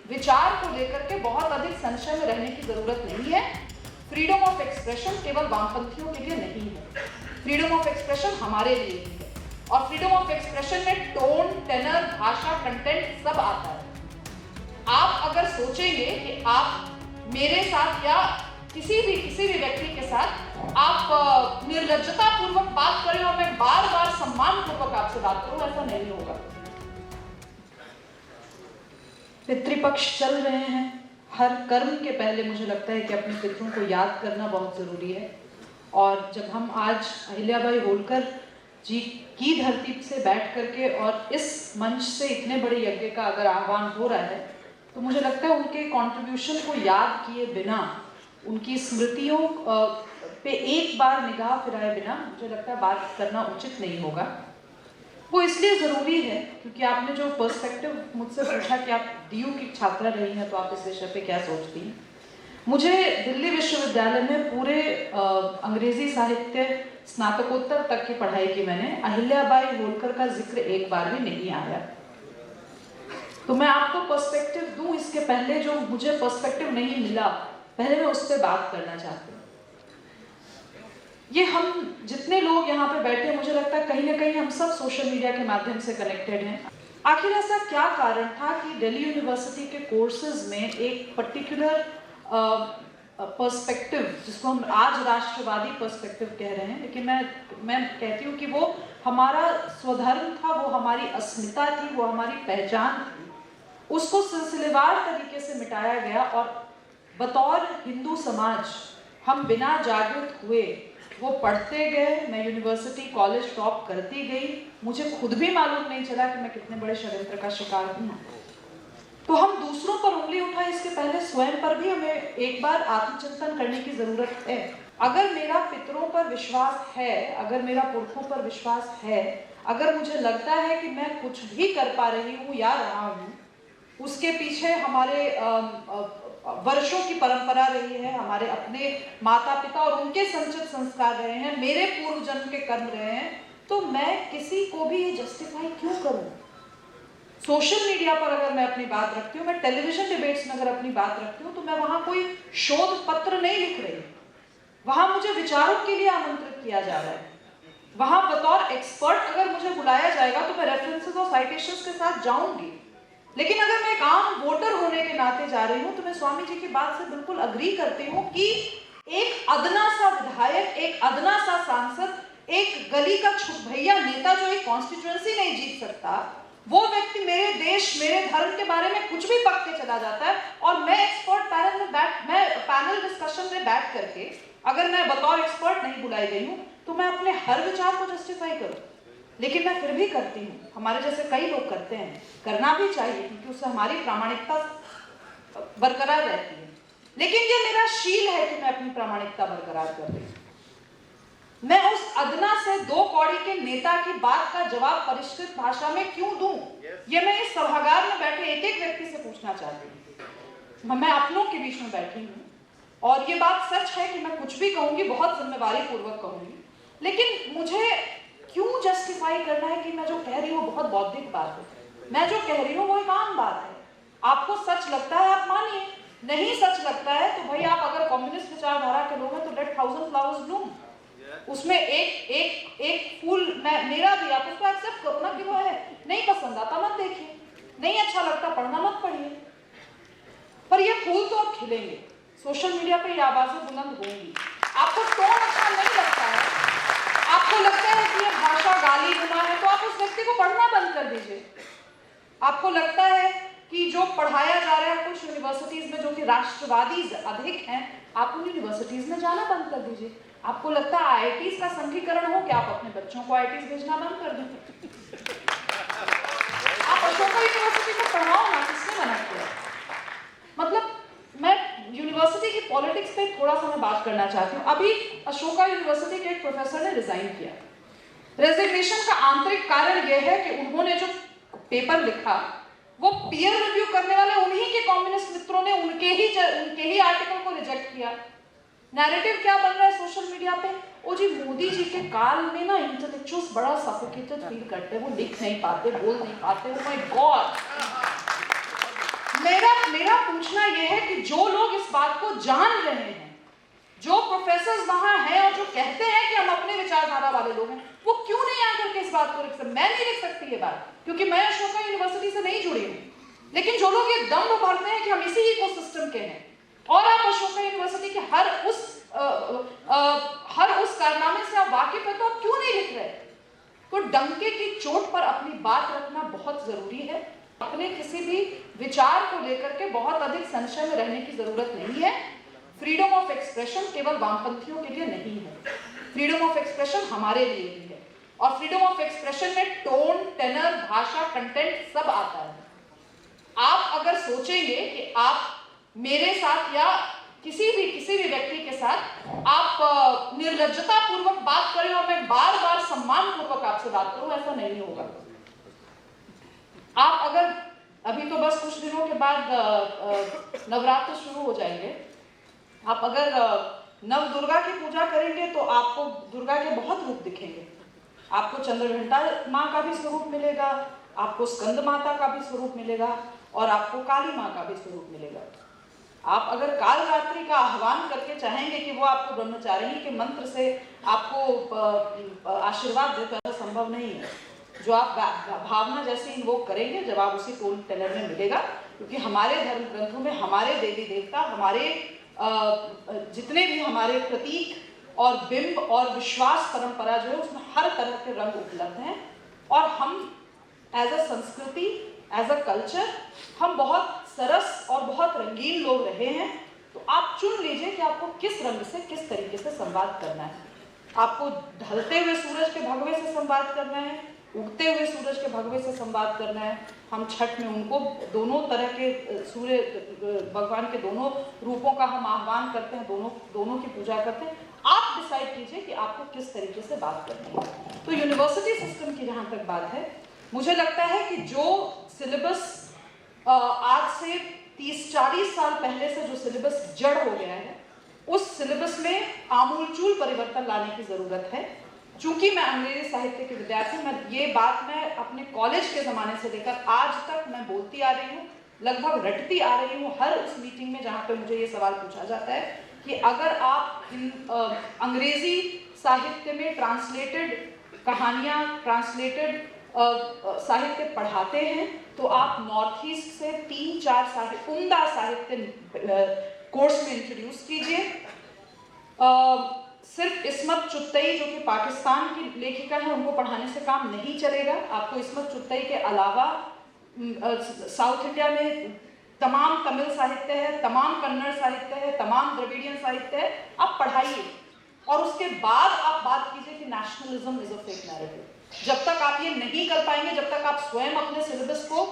विचार को लेकर के बहुत अधिक संशय में रहने की जरूरत नहीं है। फ्रीडम ऑफ एक्सप्रेशन केवल वामपंथियों के लिए नहीं है, फ्रीडम ऑफ एक्सप्रेशन हमारे लिए भी है। और फ्रीडम ऑफ एक्सप्रेशन में टोन, टेनर, भाषा, कंटेंट सब आता है। आप अगर सोचेंगे कि आप मेरे साथ या किसी भी व्यक्ति के साथ आप निर्लज्जता पूर्वक बात करें और मैं बार बार सम्मान पूर्वक आपसे बात करूं, ऐसा नहीं होगा। पितृपक्ष चल रहे हैं, हर कर्म के पहले मुझे लगता है कि अपने पितरों को याद करना बहुत जरूरी है। और जब हम आज अहिल्याबाई होलकर जी की धरती से बैठ करके और इस मंच से इतने बड़े यज्ञ का अगर आह्वान हो रहा है, तो मुझे लगता है उनके कंट्रीब्यूशन को याद किए बिना, उनकी स्मृतियों पे एक बार निगाह फिराए बिना मुझे लगता है बात करना उचित नहीं होगा। वो इसलिए ज़रूरी है क्योंकि आपने जो पर्सपेक्टिव मुझसे पूछा कि आप डीयू की छात्रा रही हैं तो आप इस विषय पे क्या सोचती हैं। मुझे दिल्ली विश्वविद्यालय में पूरे अंग्रेजी साहित्य स्नातकोत्तर तक की पढ़ाई की मैंने, अहिल्याबाई होलकर का जिक्र एक बार भी नहीं आया। तो मैं आपको पर्सपेक्टिव दूं इसके पहले, जो मुझे पर्सपेक्टिव नहीं मिला, पहले मैं उस पर बात करना चाहती हूँ। ये हम जितने लोग यहाँ पे बैठे हैं, मुझे लगता है कहीं ना कहीं हम सब सोशल मीडिया के माध्यम से कनेक्टेड हैं। आखिर ऐसा क्या कारण था कि दिल्ली यूनिवर्सिटी के कोर्सेज में एक पर्टिकुलर पर्सपेक्टिव, जिसको हम आज राष्ट्रवादी पर्सपेक्टिव कह रहे हैं, लेकिन मैं कहती हूँ कि वो हमारा स्वधर्म था, वो हमारी अस्मिता थी, वो हमारी पहचान थी, उसको सिलसिलेवार तरीके से मिटाया गया। और बतौर हिंदू समाज हम बिना जागरूक हुए वो पढ़ते गए। मैं यूनिवर्सिटी कॉलेज टॉप करती गई, मुझे खुद भी मालूम नहीं चला कि मैं कितने बड़े षड्यंत्र का शिकार हूँ। तो हम दूसरों पर उंगली उठाए इसके पहले स्वयं पर भी हमें एक बार आत्मचिंतन करने की जरूरत है। अगर मेरा पितरों पर विश्वास है, अगर मेरा पुरखों पर विश्वास है, अगर मुझे लगता है कि मैं कुछ भी कर पा रही हूँ या रहा हूँ, उसके पीछे हमारे वर्षों की परंपरा रही है, हमारे अपने माता पिता और उनके संचित संस्कार रहे हैं, मेरे पूर्व जन्म के कर्म रहे हैं, तो मैं किसी को भी ये जस्टिफाई क्यों करूं। सोशल मीडिया पर अगर मैं अपनी बात रखती हूँ, मैं टेलीविजन डिबेट्स में अगर अपनी बात रखती हूँ, तो मैं वहां कोई शोध पत्र नहीं लिख रही, वहां मुझे विचारों के लिए आमंत्रित किया जा रहा है। वहां बतौर एक्सपर्ट अगर मुझे बुलाया जाएगा तो मैं रेफरेंसेस और साइटेशंस के साथ जाऊंगी। लेकिन अगर मैं एक आम वोटर होने के नाते जा रही हूँ, तो मैं स्वामी जी की बात से बिल्कुल अग्री करती हूँ कि एक अदना सा विधायक, एक अदना सा सांसद, एक गली का छुप भैया नेता जो एक कॉन्स्टिट्यूएंसी नहीं जीत सकता, वो व्यक्ति मेरे देश, मेरे धर्म के बारे में कुछ भी पढ़ के चला जाता है। और मैं एक्सपर्ट पैनल डिस्कशन में बैठ करके, अगर मैं बतौर एक्सपर्ट नहीं बुलाई गई हूँ, तो मैं अपने हर विचार को जस्टिफाई करूँ। लेकिन मैं फिर भी करती हूँ, हमारे जैसे कई लोग करते हैं, करना भी चाहिए क्योंकि उससे हमारी प्रामाणिकता बरकरार रहती है। लेकिन ये मेरा शील है कि मैं अपनी प्रामाणिकता बरकरार कर रही हूँ। मैं उस अदना से दो कौड़ी के नेता की बात का जवाब परिष्कृत भाषा में क्यों दूं? ये मैं इस सभागार में बैठे एक एक व्यक्ति से पूछना चाहती हूँ। मैं अपनों के बीच में बैठी हूँ और ये बात सच है कि मैं कुछ भी कहूंगी बहुत जिम्मेवारी पूर्वक कहूंगी, लेकिन मुझे क्यों जस्टिफाई करना है कि मैं जो कह रही हूँ बहुत बौद्धिक बात है। मैं जो कह रही हूँ वो एक आम बात है। आपको सच लगता है आप मानिए, नहीं सच लगता है तो भाई आप अगर कम्युनिस्ट विचारधारा के लोग हैं तो लेट 1000 फ्लावर्स ब्लूम, उसमें एक फूल मेरा भी, आप उसको एक्सेप्ट करो ना कि वो है। नहीं पसंद आता मत देखिए, नहीं अच्छा लगता पढ़ना मत पढ़िए, पर ये फूल तो अब खिलेंगे, सोशल मीडिया पे ये आवाजें बुलंद होंगी। आपको टोन अच्छा नहीं लगता है, आपको लगता है कि ये भाषा गाली गुना है, तो आप उस व्यक्ति को पढ़ना बंद कर दीजिए। आपको लगता है कि जो पढ़ाया जा रहा है कुछ यूनिवर्सिटीज में जो कि राष्ट्रवादी अधिक हैं, आप उन यूनिवर्सिटीज में जाना बंद कर दीजिए। आपको लगता है आईआईटीज का संघीकरण हो क्या, आप अपने बच्चों को आईआईटीज भेजना बंद कर दें। आप अशोका यूनिवर्सिटी को पढ़ाओ ना, किसने मना किया। मतलब मैं यूनिवर्सिटी की पॉलिटिक्स पे थोड़ा सा मैं बात करना चाहती हूँ। अभी अशोका यूनिवर्सिटी के एक प्रोफेसर ने रिजाइन किया। रेजिग्नेशन का आंतरिक कारण यह है कि उन्होंने जो पेपर लिखा वो पीयर रिव्यू करने वाले उन्हीं के कम्युनिस्ट मित्रों ने उनके ही आर्टिकल को रिजेक्ट किया। नैरेटिव क्या बन रहा है सोशल मीडिया पे, ओ जी मोदी जी के काल में ना इंटेलेक्चुअल्स बड़ा सफोकेटेड फील करते हैं, वो लिख नहीं पाते, बोल नहीं पाते। ओ माय गॉड, मेरा पूछना यह है कि जो लोग इस बात को जान रहे हैं, जो प्रोफेसर्स वहां हैं और जो कहते हैं कि हम अपने विचारधारा वाले लोग हैं, वो क्यों नहीं आकर के इस बात को लिख सकते? मैं नहीं लिख सकती ये बात, क्योंकि मैं अशोका यूनिवर्सिटी से नहीं जुड़ी हूँ। लेकिन जो लोग ये दम भरते हैं कि हम इसी इकोसिस्टम के हैं, और आप अशोका यूनिवर्सिटी के हर उस कारनामे से आप वाकिफ है, तो आप क्यों नहीं लिख रहे? तो डंके की चोट पर अपनी बात रखना बहुत जरूरी है। अपने किसी भी विचार को लेकर के बहुत अधिक संशय में रहने की जरूरत नहीं है। फ्रीडम ऑफ एक्सप्रेशन केवल वामपंथियों के लिए नहीं है, फ्रीडम ऑफ एक्सप्रेशन हमारे लिए भी है। और फ्रीडम ऑफ एक्सप्रेशन में टोन, टेनर, भाषा, कंटेंट सब आता है। आप अगर सोचेंगे कि आप मेरे साथ या किसी भी व्यक्ति के साथ आप निर्लज्जता पूर्वक बात करें और मैं बार बार सम्मान पूर्वक आपसे बात करूं, ऐसा नहीं होगा। आप अगर अभी तो बस कुछ दिनों के बाद नवरात्र शुरू हो जाएंगे, आप अगर नव दुर्गा की पूजा करेंगे तो आपको दुर्गा के बहुत रूप दिखेंगे। आपको चंद्रघंटा माँ का भी स्वरूप मिलेगा, आपको स्कंद माता का भी स्वरूप मिलेगा, और आपको काली माँ का भी स्वरूप मिलेगा। आप अगर कालरात्रि का आह्वान करके चाहेंगे कि वो आपको ब्रह्मचारिणी के मंत्र से आपको आशीर्वाद दे, तो ऐसा संभव नहीं है। जो आप भावना जैसे इन्वोक करेंगे, जवाब उसी टोन टेलर में मिलेगा, क्योंकि हमारे धर्म ग्रंथों में हमारे देवी देवता, हमारे जितने भी हमारे प्रतीक और बिंब और विश्वास परंपरा जो है, उसमें हर तरह के रंग उपलब्ध हैं। और हम एज अ संस्कृति, एज अ कल्चर, हम बहुत सरस और बहुत रंगीन लोग रहे हैं। तो आप चुन लीजिए कि आपको किस रंग से, किस तरीके से संवाद करना है। आपको ढलते हुए सूरज के भगवे से संवाद करना है, उगते हुए सूरज के भगवे से संवाद करना है। हम छठ में उनको दोनों तरह के सूर्य भगवान के दोनों रूपों का हम आह्वान करते हैं, दोनों की पूजा करते हैं। आप डिसाइड कीजिए कि आपको किस तरीके से बात करनी है। तो यूनिवर्सिटी सिस्टम की जहाँ तक बात है, मुझे लगता है कि जो सिलेबस आज से 30-40 साल पहले से जो सिलेबस जड़ हो गया है, उस सिलेबस में आमूलचूल परिवर्तन लाने की जरूरत है। चूंकि मैं अंग्रेजी साहित्य के विद्यार्थी, ये बात मैं अपने कॉलेज के ज़माने से लेकर आज तक मैं बोलती आ रही हूँ, लगभग रटती आ रही हूँ हर उस मीटिंग में जहाँ पे मुझे ये सवाल पूछा जाता है कि अगर आप अंग्रेजी साहित्य में ट्रांसलेटेड कहानियाँ, ट्रांसलेटेड साहित्य पढ़ाते हैं, तो आप नॉर्थ ईस्ट से 3-4 उम्दा साहित्य कोर्स में इंट्रोड्यूस कीजिए। सिर्फ इस्मत चुत्तई जो कि पाकिस्तान की लेखिका है, उनको पढ़ाने से काम नहीं चलेगा। आपको इस्मत चुत्तई के अलावा साउथ इंडिया में तमाम तमिल साहित्य है, तमाम कन्नड़ साहित्य है, तमाम द्रविडियन साहित्य है, आप पढ़ाइए। और उसके बाद आप बात कीजिए कि nationalism is a fake narrative. जब तक आप ये नहीं कर पाएंगे, जब तक आप स्वयं अपने सिलेबस को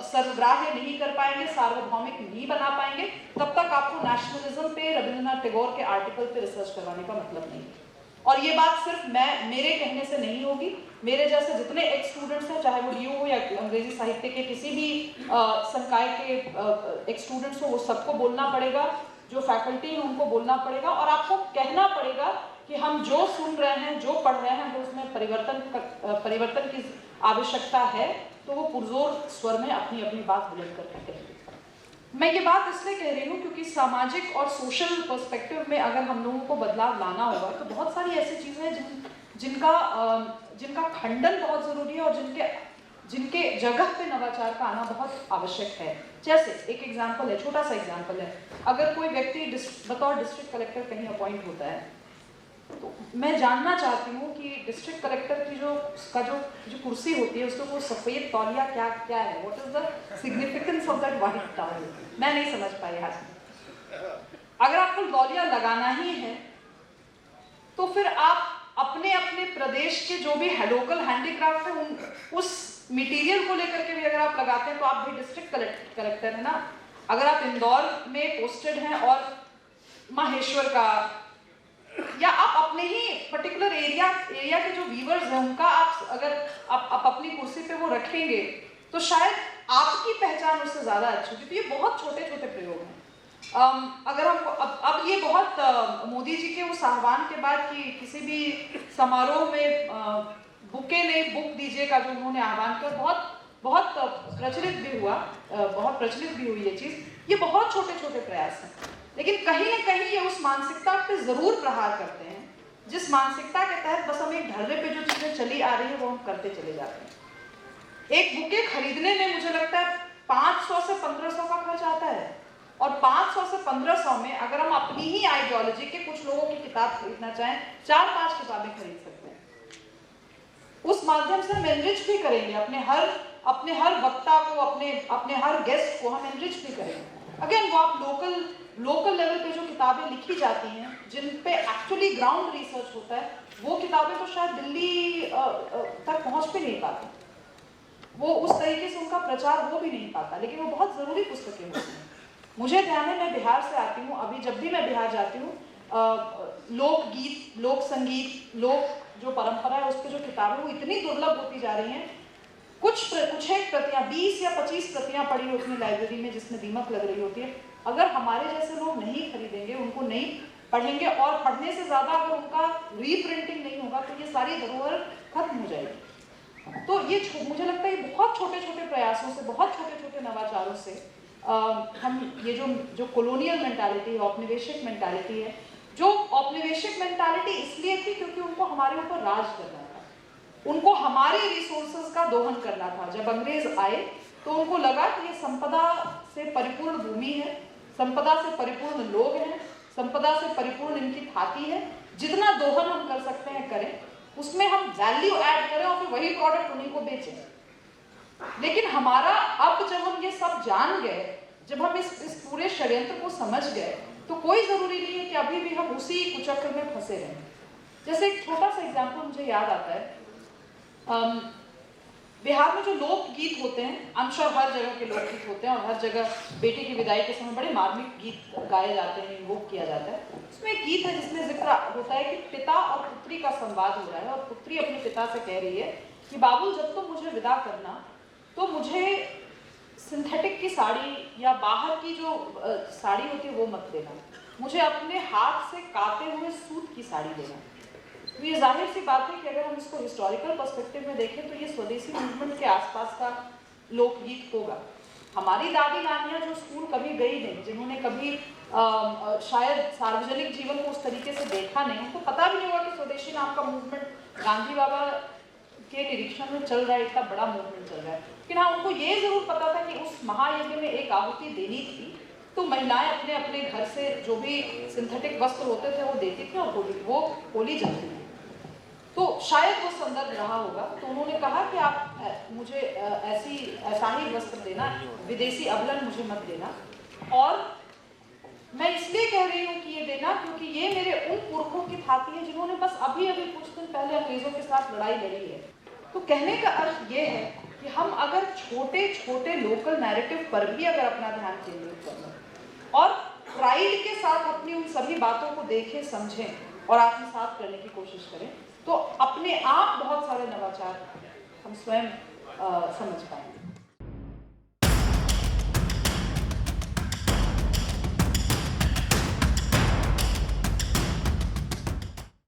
सर्वग्राह्य नहीं कर पाएंगे, सार्वभौमिक नहीं बना पाएंगे, तब तक आपको नेशनलिज्म पे, रविंद्रनाथ टैगोर के आर्टिकल पे रिसर्च करवाने का मतलब नहीं। और ये बात सिर्फ मेरे कहने से नहीं होगी। मेरे जैसे जितने एक्स स्टूडेंट्स हैं, चाहे वो DU हो या अंग्रेजी साहित्य के किसी भी संकाय के एक्स स्टूडेंट्स हो, वो सबको बोलना पड़ेगा। जो फैकल्टी है उनको बोलना पड़ेगा, और आपको कहना पड़ेगा कि हम जो सुन रहे हैं, जो पढ़ रहे हैं, तो उसमें परिवर्तन की आवश्यकता है। तो वो पुरजोर स्वर में अपनी अपनी बात बुलंद करके कहेंगे। मैं ये बात इसलिए कह रही हूँ क्योंकि सामाजिक और सोशल पर्सपेक्टिव में अगर हम लोगों को बदलाव लाना होगा, तो बहुत सारी ऐसी चीज़ें हैं जिनका खंडन बहुत ज़रूरी है, और जिनके जगह पे नवाचार का आना बहुत आवश्यक है। जैसे एक एग्जाम्पल है, छोटा सा एग्जाम्पल है, अगर कोई व्यक्ति बतौर डिस्ट्रिक्ट कलेक्टर कहीं अपॉइंट होता है, तो मैं जानना चाहती हूँ कि डिस्ट्रिक्ट कलेक्टर की जो कुर्सी होती है, उसको वो सफ़ेद तौलिया क्या है, what is the significance of that white towel, मैं नहीं समझ पाई आज। अगर आपको तौलिया लगाना ही है, तो फिर आप अपने अपने प्रदेश के जो भी लोकल हैंडीक्राफ्ट है, उस मटेरियल को लेकर के भी अगर आप लगाते हैं, तो आप भी डिस्ट्रिक्ट कलेक्टर है ना। अगर आप इंदौर में पोस्टेड हैं और माहेश्वर का, या आप अपने ही पर्टिकुलर एरिया के जो वीवर्स हैं उनका अगर आप अपनी कुर्सी पे वो रखेंगे, तो शायद आपकी पहचान उससे ज़्यादा अच्छी होगी। तो ये बहुत छोटे छोटे प्रयोग हैं। अगर हमको अब ये बहुत मोदी जी के उस आह्वान के बाद कि किसी भी समारोह में बुके नहीं बुक दीजिए का जो उन्होंने आह्वान किया, बहुत बहुत प्रचलित भी हुआ, बहुत प्रचलित भी हुई ये चीज़। ये बहुत छोटे छोटे प्रयास हैं, लेकिन कहीं ना कहीं ये उस मानसिकता पे ज़रूर प्रहार करते हैं जिस मानसिकता के तहत बस हम एक ढर्रे पे जो चीज़ें चली आ रही है वो हम करते चले जाते हैं। एक बुके खरीदने में मुझे लगता है 500 से 1500 का खर्च आता है, और 500 से 1500 में अगर हम अपनी ही आइडियोलॉजी के कुछ लोगों की किताब खरीदना चाहें, 4-5 किताबें खरीद सकते हैं। उस माध्यम से हम एनरिच भी करेंगे अपने हर वक्ता को, अपने हर गेस्ट को हम एनरिच भी करेंगे। अगेन वो आप लोकल लेवल पे जो किताबें लिखी जाती हैं जिन पे एक्चुअली ग्राउंड रिसर्च होता है, वो किताबें तो शायद दिल्ली तक पहुंच भी नहीं पाती, वो उस तरीके से उनका प्रचार हो भी नहीं पाता, लेकिन वो बहुत ज़रूरी पुस्तकें होती हैं। मुझे ध्यान है, मैं बिहार से आती हूँ, अभी जब भी मैं बिहार जाती हूँ, लोकगीत, लोक संगीत, लोक जो परंपरा है उस पर जो किताबें वो इतनी दुर्लभ होती जा रही हैं। कुछ एक प्रतियां, 20 या 25 प्रतियां पड़ी होती हैं लाइब्रेरी में जिसमें दीमक लग रही होती है। अगर हमारे जैसे लोग नहीं खरीदेंगे, उनको नहीं पढ़ेंगे, और पढ़ने से ज़्यादा अगर उनका रीप्रिंटिंग नहीं होगा तो ये सारी धरोहर खत्म हो जाएगी। तो ये मुझे लगता है बहुत छोटे छोटे प्रयासों से, बहुत छोटे छोटे नवाचारों से हम ये जो कॉलोनियल मेंटालिटी है, औपनिवेशिक मेंटालिटी है, जो औपनिवेशिक मेंटालिटी इसलिए थी क्योंकि उनको हमारे ऊपर राज करना था, उनको हमारे रिसोर्सेज का दोहन करना था। जब अंग्रेज आए तो उनको लगा कि ये संपदा से परिपूर्ण भूमि है, संपदा से परिपूर्ण लोग हैं, संपदा से परिपूर्ण इनकी थाती है, जितना दोहन हम कर सकते हैं करें, उसमें हम वैल्यू ऐड करें और फिर वही प्रोडक्ट उन्हीं को बेचें। लेकिन हमारा, अब जब हम ये सब जान गए, जब हम इस पूरे षड्यंत्र को समझ गए, तो कोई ज़रूरी नहीं है कि अभी भी हम उसी कुचक्र में फंसे रहें। जैसे एक छोटा सा एग्जाम्पल मुझे याद आता है, बिहार में जो लोकगीत होते हैं, अनश्योर हर जगह के लोकगीत होते हैं, और हर जगह बेटी की विदाई के समय बड़े मार्मिक गीत गाए जाते हैं, इन्वोक किया जाता है। उसमें एक गीत है जिसमें जिक्र होता है कि पिता और पुत्री का संवाद हो रहा है, और पुत्री अपने पिता से कह रही है कि बाबू, जब तुम मुझे विदा करना तो मुझे सिंथेटिक की साड़ी या बाहर की जो साड़ी होती है वो मत देना, मुझे अपने हाथ से काते हुए सूत की साड़ी देना। तो ये जाहिर सी बात है कि अगर हम इसको हिस्टोरिकल पर्सपेक्टिव में देखें तो ये स्वदेशी मूवमेंट के आसपास का लोकगीत होगा। हमारी दादी नानियाँ जो स्कूल कभी गई नहीं, जिन्होंने कभी शायद सार्वजनिक जीवन को उस तरीके से देखा नहीं, उनको पता भी नहीं होगा कि स्वदेशी नाम का मूवमेंट गांधी बाबा के निरीक्षण में चल रहा है, इतना बड़ा मूवमेंट चल रहा है। लेकिन हाँ, उनको ये जरूर पता था कि उस महायज्ञ में एक आहुति देनी थी, तो महिलाएं अपने अपने घर से जो भी सिंथेटिक वस्त्र होते थे वो देती थी, और होली जलती थी। तो शायद वो संदर्भ रहा होगा, तो उन्होंने कहा कि आप मुझे ऐसा ही वस्त्र देना, विदेशी अवलन मुझे मत देना। और मैं इसलिए कह रही हूँ कि ये देना क्योंकि ये मेरे उन पुरखों की थाती है जिन्होंने बस अभी कुछ दिन पहले अंग्रेजों के साथ लड़ाई लड़ी है। तो कहने का अर्थ ये है कि हम अगर छोटे छोटे लोकल नैरेटिव पर भी अगर अपना ध्यान केंद्रित कर लें और प्राइड के साथ अपनी उन सभी बातों को देखें, समझें और आत्मसात करने की कोशिश करें, तो अपने आप बहुत सारे नवाचार हम स्वयं समझ पाएंगे।